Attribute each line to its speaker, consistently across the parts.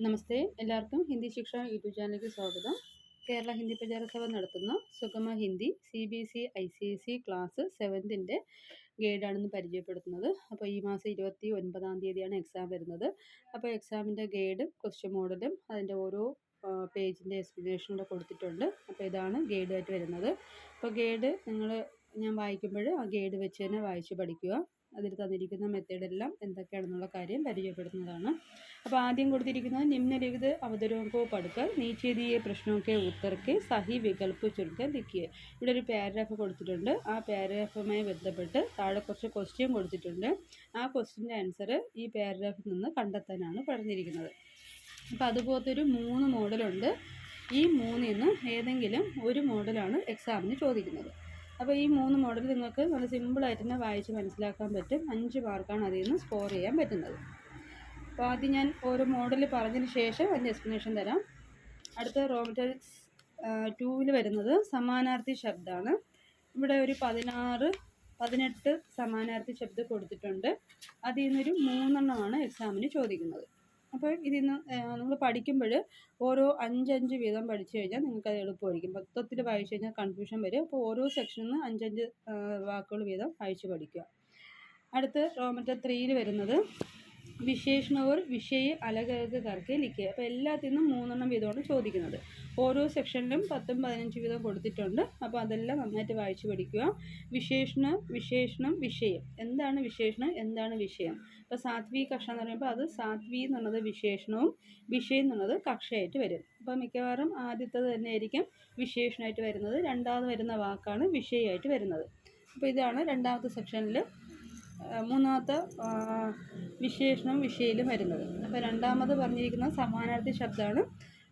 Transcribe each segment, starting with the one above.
Speaker 1: നമസ്തേ, എല്ലാവർക്കും ഹിന്ദി ശിക്ഷ യൂട്യൂബ് ചാനലിലേക്ക് സ്വാഗതം. കേരള ഹിന്ദി പ്രചാരസഭ നടത്തുന്ന സുഗമ ഹിന്ദി CBSE ICSE ക്ലാസ് 7ൻ്റെ ഗൈഡാണെന്ന് പരിചയപ്പെടുത്തുന്നത്. അപ്പോൾ ഈ മാസം 29-ാം തീയതിയാണ് എക്സാം വരുന്നത്. അപ്പോൾ എക്സാമിൻ്റെ ഗൈഡും ക്വസ്റ്റ്യൻ മോഡലും അതിൻ്റെ ഓരോ പേജിൻ്റെ എക്സ്പ്ലനേഷനൂടെ കൊടുത്തിട്ടുണ്ട്. അപ്പോൾ ഇതാണ് ഗൈഡായിട്ട് വരുന്നത്. അപ്പോൾ ഗൈഡ് ഞാൻ വായിക്കുമ്പോൾ ആ ഗൈഡ് വെച്ച് തന്നെ വായിച്ച് പഠിക്കുക. അതിൽ തന്നിരിക്കുന്ന മെത്തേഡെല്ലാം എന്തൊക്കെയാണെന്നുള്ള കാര്യം പരിചയപ്പെടുത്തുന്നതാണ്. അപ്പോൾ ആദ്യം കൊടുത്തിരിക്കുന്നത് നിമ്നലിഖിത അവതരണോं को पढ़कर नीचे दिए प्रश्नों के उत्तर के सही विकल्प चुनकर लिखिए. ഇവിടെ ഒരു പാരഗ്രാഫ് കൊടുത്തിട്ടുണ്ട്. ആ പാരഗ്രാഫുമായി ബന്ധപ്പെട്ട് താഴെ കുറച്ച് ക്വസ്റ്റ്യൻ കൊടുത്തിട്ടുണ്ട്. ആ ക്വസ്റ്റ്യൻ്റെ ആൻസർ ഈ പാരഗ്രാഫിൽ നിന്ന് കണ്ടെത്താനാണ് പറഞ്ഞിരിക്കുന്നത്. അപ്പോൾ അതുപോലത്തെ ഒരു 3 മോഡലുണ്ട്. ഈ 3ൽ നിന്ന് ഏതെങ്കിലും ഒരു മോഡലാണ് എക്സാമിന് ചോദിക്കുന്നത്. അപ്പോൾ ഈ 3 മോഡൽ നിങ്ങൾക്ക് നല്ല സിമ്പിളായിട്ട് തന്നെ വായിച്ച് മനസ്സിലാക്കാൻ പറ്റും. 5 മാർക്കാണ് അതിൽ നിന്ന് സ്കോർ ചെയ്യാൻ പറ്റുന്നത്. അപ്പോൾ ആദ്യം ഞാൻ ഓരോ മോഡൽ പറഞ്ഞതിന് ശേഷം അതിൻ്റെ എക്സ്പ്ലനേഷൻ തരാം. അടുത്ത റോമറ്റർ 2ൽ വരുന്നത് സമാനാർത്ഥി ശബ്ദമാണ്. ഇവിടെ ഒരു 18 സമാനാർത്ഥി ശബ്ദം കൊടുത്തിട്ടുണ്ട്. അതിൽ നിന്നൊരു 3 എക്സാമിന് ചോദിക്കുന്നത്. അപ്പോൾ ഇതിൽ നിന്ന് നിങ്ങൾ പഠിക്കുമ്പോൾ ഓരോ 5 വീതം പഠിച്ചു കഴിഞ്ഞാൽ നിങ്ങൾക്കത് എളുപ്പമായിരിക്കും. മൊത്തത്തിൽ വായിച്ചു കഴിഞ്ഞാൽ കൺഫ്യൂഷൻ വരും. അപ്പോൾ ഓരോ സെക്ഷനിൽ നിന്ന് 5 വാക്കുകൾ വീതം വായിച്ച് പഠിക്കുക. അടുത്ത് റോമറ്റർ 3ൽ വരുന്നത് വിശേഷണവർ വിഷയ അലഗ് കർക്ക് ലിഖിയ. അപ്പോൾ എല്ലാത്തിൽ നിന്നും 3 വീതമാണ് ചോദിക്കുന്നത്. ഓരോ സെക്ഷനിലും 10-15 വീതം കൊടുത്തിട്ടുണ്ട്. അപ്പോൾ അതെല്ലാം നന്നായിട്ട് വായിച്ച് പഠിക്കുക. വിശേഷണം വിഷയം. എന്താണ് വിശേഷണം, എന്താണ് വിഷയം? ഇപ്പോൾ സാത്വി കക്ഷ എന്ന് പറയുമ്പോൾ അത് സാത്വി എന്നുള്ളത് വിശേഷണവും വിഷയം എന്നുള്ളത് കക്ഷയായിട്ട് വരും. അപ്പോൾ മിക്കവാറും ആദ്യത്തേത് തന്നെ ആയിരിക്കും വിശേഷണമായിട്ട് വരുന്നത്. രണ്ടാമത് വരുന്ന വാക്കാണ് വിഷയമായിട്ട് വരുന്നത്. അപ്പോൾ ഇതാണ് രണ്ടാമത്തെ സെക്ഷനിൽ. മൂന്നാമത്തെ വിശേഷണം വിഷയിലും വരുന്നത്. അപ്പോൾ രണ്ടാമത് പറഞ്ഞിരിക്കുന്നത് സമാനാർത്ഥി ശബ്ദമാണ്.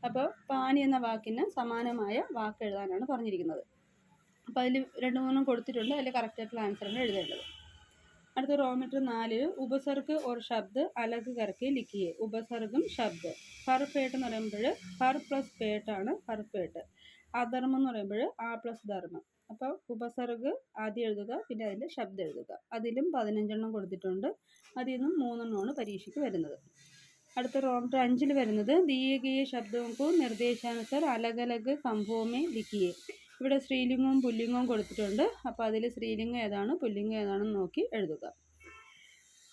Speaker 1: അപ്പോൾ പാനി എന്ന വാക്കിന് സമാനമായ വാക്ക് എഴുതാനാണ് പറഞ്ഞിരിക്കുന്നത്. അപ്പോൾ അതിൽ 2-3 കൊടുത്തിട്ടുണ്ട്. അതിൽ കറക്റ്റായിട്ടുള്ള ആൻസറാണ് എഴുതേണ്ടത്. അടുത്ത റോമറ്റർ 4 ഉപസർഗ് ഓർ ശബ്ദ് അലഗ് കർക്ക് ലിഖിയെ. ഉപസർഗും ശബ്ദ്. ഫർപേട്ട് എന്ന് പറയുമ്പോൾ ഫർ പ്ലസ് പേട്ടാണ് ഫർപേട്ട്. അധർമ്മം എന്ന് പറയുമ്പോൾ ആ പ്ലസ് ധർമ്മം. അപ്പോൾ ഉപസർഗ് ആദ്യം എഴുതുക, പിന്നെ അതിൻ്റെ ശബ്ദം എഴുതുക. അതിലും 15 കൊടുത്തിട്ടുണ്ട്. അതിൽ നിന്നും 3 പരീക്ഷയ്ക്ക് വരുന്നത്. അടുത്ത റോമറ്റർ 5ൽ വരുന്നത് ദിയേ ഗയേ ശബ്ദവും കോ നിർദ്ദേശാനുസാർ അലഗ് അലഗ് കംഭോമേ ലിഖിയെ. ഇവിടെ സ്ത്രീലിംഗവും പുല്ലിംഗവും കൊടുത്തിട്ടുണ്ട്. അപ്പോൾ അതിൽ സ്ത്രീലിംഗം ഏതാണ് പുല്ലിംഗം ഏതാണെന്ന് നോക്കി എഴുതുക.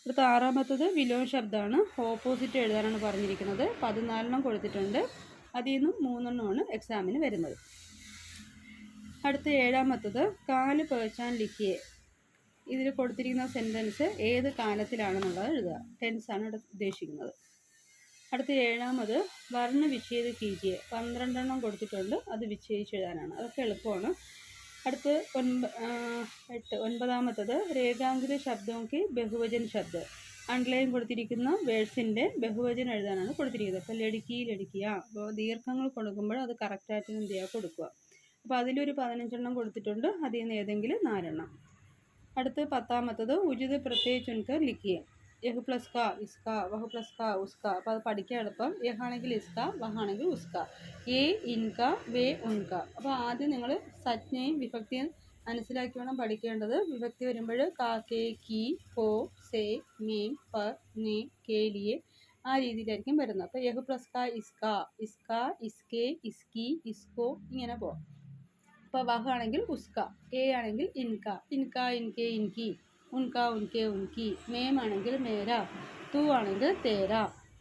Speaker 1: അടുത്ത 6ാമത്തത് വിലോം ശബ്ദമാണ്. ഓപ്പോസിറ്റ് എഴുതാനാണ് പറഞ്ഞിരിക്കുന്നത്. 14 കൊടുത്തിട്ടുണ്ട്. അതിൽ നിന്നും 3 എക്സാമിന് വരുന്നത്. അടുത്ത 7ാമത്തത് കാല് പേച്ചാൻ ലിഖിയെ. ഇതിൽ കൊടുത്തിരിക്കുന്ന സെൻറ്റൻസ് ഏത് കാലത്തിലാണെന്നുള്ളത് എഴുതുക. ടെൻസാണ് ഇവിടെ ഉദ്ദേശിക്കുന്നത്. അടുത്ത 7ാമത് വർണ്ണ വിച്ഛേദ കീജിയെ. 12 കൊടുത്തിട്ടുണ്ട്. അത് വിച്ഛേദിച്ച് എഴുതാനാണ്. അതൊക്കെ എളുപ്പമാണ്. അടുത്ത് 9ാമത്തത് രേഖാങ്കിത ശബ്ദമൊക്കെ ബഹുവചൻ ശബ്ദം. അണ്ടർലൈൻ കൊടുത്തിരിക്കുന്ന വേഴ്സിൻ്റെ ബഹുവചനം എഴുതാനാണ് കൊടുത്തിരിക്കുന്നത്. അപ്പോൾ ലടുക്കി ലടുക്കിയ. അപ്പോൾ ദീർഘങ്ങൾ കൊടുക്കുമ്പോൾ അത് കറക്റ്റായിട്ട് എന്ത് ചെയ്യുക കൊടുക്കുക. അപ്പോൾ അതിലൊരു 15 കൊടുത്തിട്ടുണ്ട്. അതിൽ നിന്ന് ഏതെങ്കിലും 4. അടുത്ത് 10ാമത്തത് ഉചിത പ്രത്യയ ചുൻകർ ലിഖിയെ. യഹ് പ്ലസ് ക ഇസ്ക വഹ് പ്ലസ് ക ഉസ്ക. അപ്പോൾ അത് പഠിക്കാൻ എളുപ്പം. യഹാണെങ്കിൽ ഇസ്ക വഹാണെങ്കിൽ ഉസ്ക. ഏ ഇൻക വേ ഉൻക. അപ്പോൾ ആദ്യം നിങ്ങൾ സജ്ഞയും വിഭക്തിയും മനസ്സിലാക്കി വേണം പഠിക്കേണ്ടത്. വിഭക്തി വരുമ്പോൾ കാ കെ കി കോ സേ മേം പർ നേ കേ ലിയെ ആ രീതിയിലായിരിക്കും വരുന്നത്. അപ്പോൾ യഹ് പ്ലസ് ക ഇസ്ക ഇസ്ക ഇസ്കെ ഇസ്കി ഇസ്കോ ഇങ്ങനെ പോകാം. അപ്പോൾ വഹ് ആണെങ്കിൽ ഉസ്ക, ഏ ആണെങ്കിൽ ഇൻക ഇൻക ഇൻകെ ഇൻകി, ഉൻക ഉൻകെ ഉൻകി, മേം ആണെങ്കിൽ മേര, തു ആണെങ്കിൽ തേര,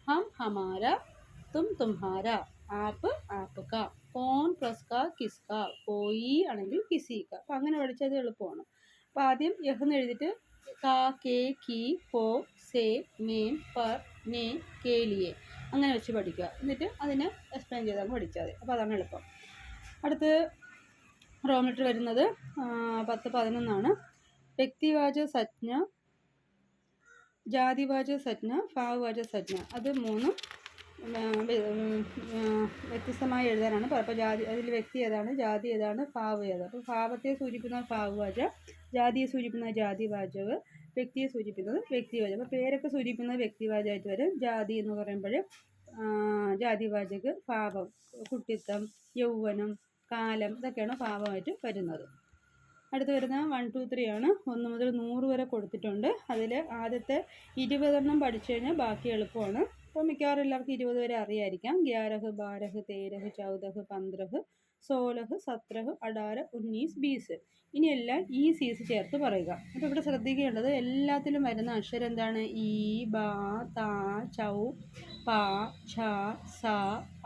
Speaker 1: ഹം ഹമാര, തും തുംഹാര, ആപ്പ് ആപ്ക, കോൺ പ്ലസ് ക കിസ്ക, കോയി ആണെങ്കിൽ കിസിക. അപ്പോൾ അങ്ങനെ പഠിച്ചത് എളുപ്പമാണ്. അപ്പോൾ ആദ്യം യഹ് എഴുതിയിട്ട് കാ കെ കി കോ സേ മേം പർ നേ കേ ലിയെ അങ്ങനെ വെച്ച് പഠിക്കുക. എന്നിട്ട് അതിനെ എക്സ്പ്ലെയിൻ ചെയ്താൽ പഠിച്ചാൽ മതി. അപ്പോൾ അതാണ് എളുപ്പം. അടുത്ത് റോമറ്റർ വരുന്നത് 10-11 വ്യക്തിവാചക സജ്ഞ, ജാതിവാചക സജ്ഞ, ഭാവവാചക സജ്ഞ. അത് 3 വ്യത്യസ്തമായി എഴുതാനാണ്. അപ്പോൾ അതിൽ വ്യക്തി ഏതാണ്, ജാതി ഏതാണ്, ഭാവം ഏതാണ്. അപ്പോൾ ഭാവത്തെ സൂചിപ്പിക്കുന്ന ഭാവവാചക, ജാതിയെ സൂചിപ്പിക്കുന്ന ജാതിവാചക, വ്യക്തിയെ സൂചിപ്പിക്കുന്നത് വ്യക്തിവാചകം. അപ്പോൾ പേരൊക്കെ സൂചിപ്പിക്കുന്നത് വ്യക്തിവാചകമായിട്ട് വരും. ജാതി എന്ന് പറയുമ്പോൾ ജാതിവാചക, ഭാവം കുട്ടിത്തം, യൗവനം, കാലം ഇതൊക്കെയാണ് ഭാവമായിട്ട് വരുന്നത്. അടുത്ത് വരുന്ന 1, 2, 3 ആണ്. 1 മുതൽ 100 വരെ കൊടുത്തിട്ടുണ്ട്. അതിൽ ആദ്യത്തെ 20 പഠിച്ചു കഴിഞ്ഞാൽ ബാക്കി എളുപ്പമാണ്. അപ്പോൾ മിക്കവാറും എല്ലാവർക്കും 20 വരെ അറിയായിരിക്കാം. 11, 12, 13, 14, 15, 16, 17, 18, 19, 20. ഇനിയെല്ലാം ഈ സീസ് ചേർത്ത് പറയുക. അപ്പോൾ ഇവിടെ ശ്രദ്ധിക്കേണ്ടത് എല്ലാത്തിലും വരുന്ന അക്ഷരം എന്താണ്? ഈ, ബ, ത, ചൗ, പ, ഛ, സ,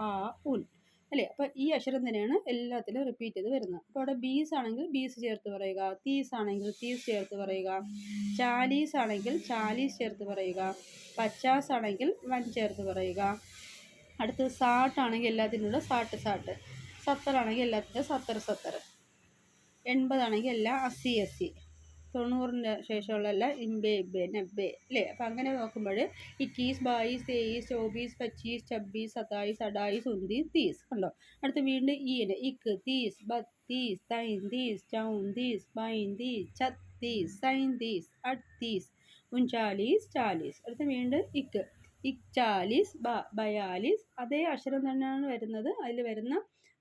Speaker 1: ആ, ഉൻ അല്ലേ? അപ്പോൾ ഈ അക്ഷരം തന്നെയാണ് എല്ലാത്തിലും റിപ്പീറ്റ് ചെയ്ത് വരുന്നത്. അപ്പോൾ അവിടെ ബീസ് ആണെങ്കിൽ ബീസ് ചേർത്ത് പറയുക, തീസ് ആണെങ്കിൽ തീസ് ചേർത്ത് പറയുക, ചാലീസ് ആണെങ്കിൽ ചാലീസ് ചേർത്ത് പറയുക, 50 ആണെങ്കിൽ 1 ചേർത്ത് പറയുക. അടുത്ത് സാട്ട് ആണെങ്കിൽ എല്ലാത്തിനുള്ള സാട്ട് സാട്ട്, 70 ആണെങ്കിൽ എല്ലാത്തിൻ്റെ 70 70, 80 ആണെങ്കിൽ എല്ലാം 80 80, 90-ന് ശേഷമുള്ള എല്ലാം 90 90 അല്ലേ? അപ്പം അങ്ങനെ നോക്കുമ്പോൾ 21, 22, 23, 24, 25, 26, 27, 28, 29, 30 കണ്ടോ? അടുത്ത് വീണ്ടും ഈന് ഇക്ക്, തീസ്, ബത്തീസ്, തൈന്തീസ്, ചൗന്തീസ്, ബൈന്തീസ്, ഛത്തീസ്, സൈന്തീസ്, അട്തീസ്, 39, 40. അടുത്ത് വീണ്ടും ഇക്ക്, ഇക്ചാലീസ്, ബയാലീസ്. അതേ അക്ഷരം തന്നെയാണ് വരുന്നത്, അതിൽ വരുന്ന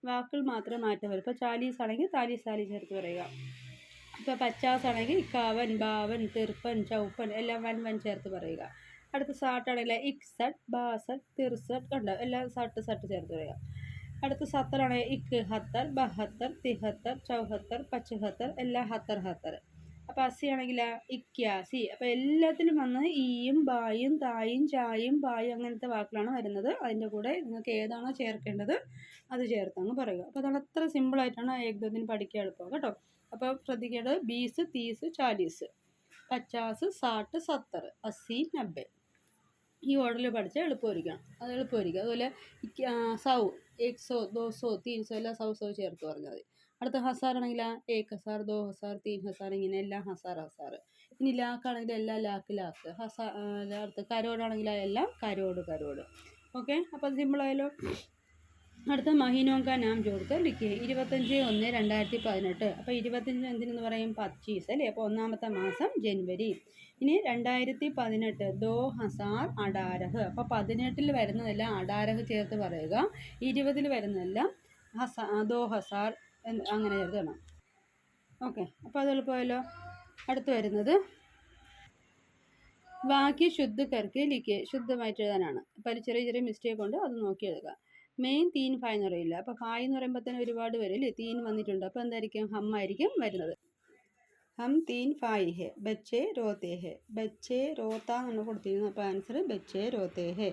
Speaker 1: വാക്കുകൾ മാത്രം മാറ്റം വരും. ഇപ്പോൾ 40 ആണെങ്കിൽ താലീസ് താലീസ് ചേർത്ത് പറയുക. ഇപ്പോൾ 50 ആണെങ്കിൽ 51, 52, 53, 54 എല്ലാം 1 1 ചേർത്ത് പറയുക. അടുത്ത് സാട്ടാണെങ്കിൽ 61, 62, 63 കണ്ടോ? എല്ലാം സട്ട് സട്ട് ചേർത്ത് പറയുക. അടുത്ത് 70 ആണെങ്കിൽ 71, 72, 73, 74, 75 എല്ലാം 70 അപ്പോൾ 80 ആണെങ്കിൽ 81. അപ്പോൾ എല്ലാത്തിലും വന്ന് ഈയും ബായും തായും ചായും ബായും അങ്ങനത്തെ വാക്കുകളാണ് വരുന്നത്. അതിൻ്റെ കൂടെ നിങ്ങൾക്ക് ഏതാണോ ചേർക്കേണ്ടത് അത് ചേർത്തങ്ങ് പറയുക. അപ്പോൾ അതാണ് അത്ര സിമ്പിളായിട്ടാണ് ഏകദത്തിന് പഠിക്കാൻ എളുപ്പം കേട്ടോ. അപ്പോൾ ശ്രദ്ധിക്കേണ്ടത് ബീസ്, തീസ്, ചാലീസ്, 50, 60, 70, 80, 90 ഈ ഓർഡറിൽ പഠിച്ചാൽ എളുപ്പമായിരിക്കണം. അത് എളുപ്പമായിരിക്കും. അതുപോലെ സൗ, 100, 200, 300 എല്ലാം സൗ ചേർത്ത് പറഞ്ഞാൽ മതി. അടുത്ത ഹസാർ ആണെങ്കിൽ 1000, 2000, 3000 ഇങ്ങനെ എല്ലാം ഹസാർ. ഇനി ലാക്കാണെങ്കിൽ എല്ലാം ലാക്ക്. അടുത്ത കരോടാണെങ്കിൽ എല്ലാം കരോട്. ഓക്കെ, അപ്പോൾ സിമ്പിളായാലോ. അടുത്ത മഹീനോങ്ക നാം ജോഡ്ക്ക് ലിഖിയേ. 25/1/2018. അപ്പോൾ 25 എന്തിനെന്ന് പറയും? 25 അല്ലേ? അപ്പോൾ ഒന്നാമത്തെ മാസം ജനുവരി. ഇനി 2018 2018. അപ്പോൾ 18 വരുന്നതെല്ലാം 18 ചേർത്ത് പറയുക, 20 വരുന്നതെല്ലാം 2000 അങ്ങനെ ചേർത്ത് വേണം. ഓക്കെ, അപ്പോൾ അത് എളുപ്പമല്ലോ. അടുത്ത് വരുന്നത് വാക്യ ശുദ്ധ കർക്ക് ലിഖിയേ. ശുദ്ധമായിട്ട് എഴുതാനാണ്. അപ്പോൾ ചെറിയ മിസ്റ്റേക്ക് ഉണ്ട്, അത് നോക്കി എഴുതുക. മെയിൻ 3 5 എന്ന് പറയില്ല. അപ്പോൾ 5 എന്ന് പറയുമ്പോൾ തന്നെ ഒരുപാട് വരും അല്ലേ? 3 വന്നിട്ടുണ്ട്. അപ്പോൾ എന്തായിരിക്കും? ഹം ആയിരിക്കും വരുന്നത്. ഹം 3 5 ഹെ, ബച്ചേ രോത്തേ ഹെ. ബച്ചേ റോത്ത എന്നാണ് കൊടുത്തിരിക്കുന്നത്. അപ്പോൾ ആൻസർ ബച്ചേ രോത്തേ ഹെ.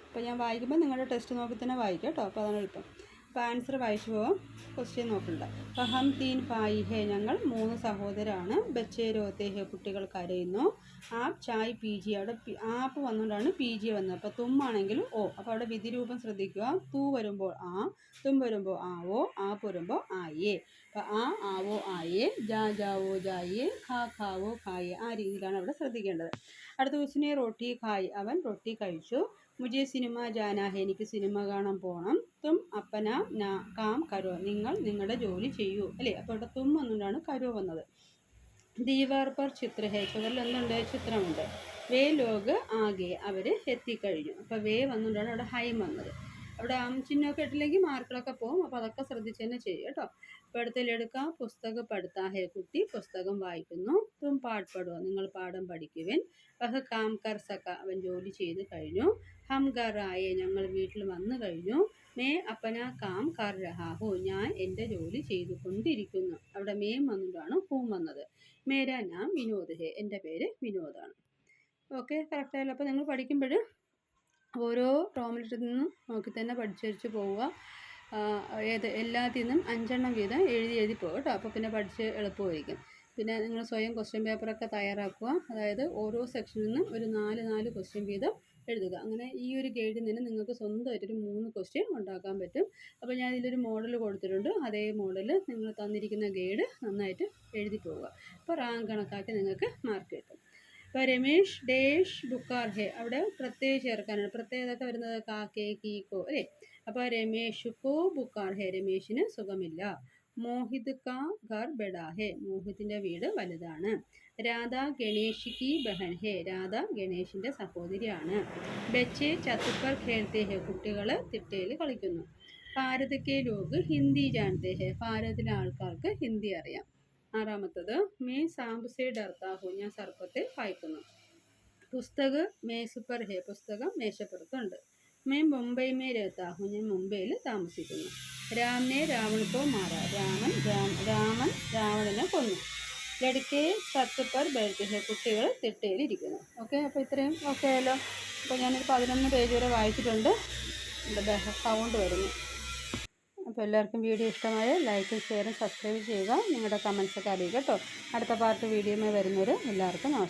Speaker 1: അപ്പോൾ ഞാൻ വായിക്കുമ്പോൾ നിങ്ങളുടെ ടെസ്റ്റ് നോക്കി തന്നെ വായിക്കാം കേട്ടോ. അപ്പോൾ അതാണ് എളുപ്പം. അപ്പോൾ ആൻസർ വായിച്ചു പോകാം, ക്വസ്റ്റ്യൻ നോക്കണ്ട. അപ്പോൾ ഹം 3 5 ഹെ, ഞങ്ങൾ 3 സഹോദരാണ്. ബച്ചേ രോത്തേ ഹെ, കുട്ടികൾ കരയുന്നു. ആപ്പ് ചായ് പി ജി, അവിടെ ആപ്പ് വന്നുകൊണ്ടാണ് പി ജി വന്നത്. അപ്പോൾ തുമ്മാണെങ്കിലും ഓ. അപ്പോൾ അവിടെ വിധിരൂപം ശ്രദ്ധിക്കുക. തൂ വരുമ്പോൾ ആ, തും വരുമ്പോൾ ആവോ, ആപ്പ് വരുമ്പോൾ ആയേ. അപ്പോൾ ആവോ ആയേ, ജാവോ ജായേ, ഖാവോ ഖായേ. ആ രീതിയിലാണ് അവിടെ ശ്രദ്ധിക്കേണ്ടത്. അടുത്ത ഉസ്നെ റോട്ടി ഖായ്, അവൻ റൊട്ടി കഴിച്ചു. മുജെ സിനിമ ജാനാ ഹെ, എനിക്ക് സിനിമ കാണാൻ പോകണം. തും അപ്പന കാം കരോ, നിങ്ങൾ നിങ്ങളുടെ ജോലി ചെയ്യൂ അല്ലേ? അപ്പോൾ ഇവിടെ തും വന്നുകൊണ്ടാണ് കരോ വന്നത്. ദീവാർ പർ ചിത്ര ഹെ, ചുവരിൽ എന്തുണ്ട്? ചിത്രമുണ്ട്. വേ ലോഗ് ആകെ, അവർ എത്തിക്കഴിഞ്ഞു. അപ്പോൾ വേ വന്നുകൊണ്ടാണ് അവിടെ ഹൈം വന്നത്. അവിടെ ചിഹ്നമൊക്കെ ഇട്ടില്ലെങ്കിൽ മാർക്കുകളൊക്കെ പോകും. അപ്പോൾ അതൊക്കെ ശ്രദ്ധിച്ച് തന്നെ ചെയ്യും കേട്ടോ. അപ്പോൾ അടുത്തതിലെടുക്കാം. പുസ്തകം പഠിത്താ ഹെ, കുട്ടി പുസ്തകം വായിക്കുന്നു. തും പാഠ് പഠുക, നിങ്ങൾ പാഠം പഠിക്കുവിൻ. വഹ് കാം കർ സക, അവൻ ജോലി ചെയ്ത് കഴിഞ്ഞു. ഹം ഘർ ആയേ, ഞങ്ങൾ വീട്ടിൽ വന്നു കഴിഞ്ഞു. മേ അപ്പന കാം കർ രഹാ ഹൂ, ഞാൻ എൻ്റെ ജോലി ചെയ്തുകൊണ്ടിരിക്കുന്നു. അവിടെ മേം വന്നിട്ടാണ് ഹൂം വന്നത്. മേരാ നാം വിനോദ് ഹെ, എൻ്റെ പേര് വിനോദാണ്. ഓക്കെ, കറക്റ്റായല്ലോ. അപ്പോൾ നിങ്ങൾ പഠിക്കുമ്പോൾ ഓരോ റോമിലിട്ടിൽ നിന്നും നോക്കി തന്നെ പഠിച്ചു പോവുക. എല്ലാത്തിൽ നിന്നും 5 എണ്ണം വീതം എഴുതി പോകും കേട്ടോ. അപ്പോൾ പിന്നെ പഠിച്ച് എളുപ്പമായിരിക്കും. പിന്നെ നിങ്ങൾ സ്വയം ക്വസ്റ്റ്യൻ പേപ്പറൊക്കെ തയ്യാറാക്കുക. അതായത് ഓരോ സെക്ഷനിൽ നിന്നും ഒരു 4 ക്വസ്റ്റ്യൻ വീതം എഴുതുക. അങ്ങനെ ഈ ഒരു ഗൈഡിൽ നിന്ന് നിങ്ങൾക്ക് സ്വന്തമായിട്ടൊരു 3 ക്വസ്റ്റ്യൻ ഉണ്ടാക്കാൻ പറ്റും. അപ്പോൾ ഞാൻ ഇതിലൊരു മോഡൽ കൊടുത്തിട്ടുണ്ട്. അതേ മോഡൽ നിങ്ങൾ തന്നിരിക്കുന്ന ഗൈഡ് നന്നായിട്ട് എഴുതി പോവുക. അപ്പോൾ റാങ്ക് കണക്കാക്കി നിങ്ങൾക്ക് മാർക്ക് കിട്ടും. ഇപ്പോൾ രമേഷ് ഡേഷ് ബുക്കാർ ഹെ, അവിടെ പ്രത്യേകം ചേർക്കാനാണ്. പ്രത്യേകത വരുന്നത് കാക്കേ കീക്കോ അല്ലേ? അപ്പോൾ രമേഷ് കോ ബുക്കാർ ഹെ, രമേഷിന് സുഖമില്ല. മോഹിത് കാ ഘർ ബഡാ ഹെ, മോഹിത്തിൻ്റെ വീട് വലുതാണ്. രാധ ഗണേഷ് കി ബഹൻ ഹെ, രാധ ഗണേഷിൻ്റെ സഹോദരിയാണ്. ബച്ചെ ചത്ത് പർ ഖേൽത്തെ ഹെ, കുട്ടികൾ തിട്ടയിൽ കളിക്കുന്നു. ഭാരത് കെ ലോഗ് ഹിന്ദി ജാൻത്തെ ഹെ, ഭാരതത്തിലെ ആൾക്കാർക്ക് ഹിന്ദി അറിയാം. 6ാമത്തത് മേ സാമ്പ് സെ ഡർത്താ ഹൂ, ഞാൻ സർപ്പത്തെ ഭയക്കുന്നു. പുസ്തക് മേസ് പർ ഹെ, പുസ്തകം മേശപ്പുറത്തുണ്ട്. मैं मुंबई में रहता हूँ, ഞാൻ മുംബൈയിൽ താമസിക്കുന്നു. രാമനെ രാവൺ കോ മാറ, രാമൻ രാവണനെ കൊന്നു. ലടുക്കെ സത്ത് പർ ബൈഠത്തെ ഹെ, കുട്ടികൾ തിട്ടയിലിരിക്കുന്നു. ഓക്കെ, അപ്പോൾ ഇത്രയും ഓക്കെ ആയല്ലോ. അപ്പോൾ ഞാനൊരു 11 പേജ് വരെ വായിച്ചിട്ടുണ്ട്. എൻ്റെ സൗണ്ട് വരുന്നു. അപ്പോൾ എല്ലാവർക്കും വീഡിയോ ഇഷ്ടമായ ലൈക്കും ഷെയറും സബ്സ്ക്രൈബ് ചെയ്യുക. നിങ്ങളുടെ കമൻസൊക്കെ അറിയുക കേട്ടോ. അടുത്ത പാർട്ട് വീഡിയോയിൽ വരുന്നവർ എല്ലാവർക്കും നമസ്കാരം.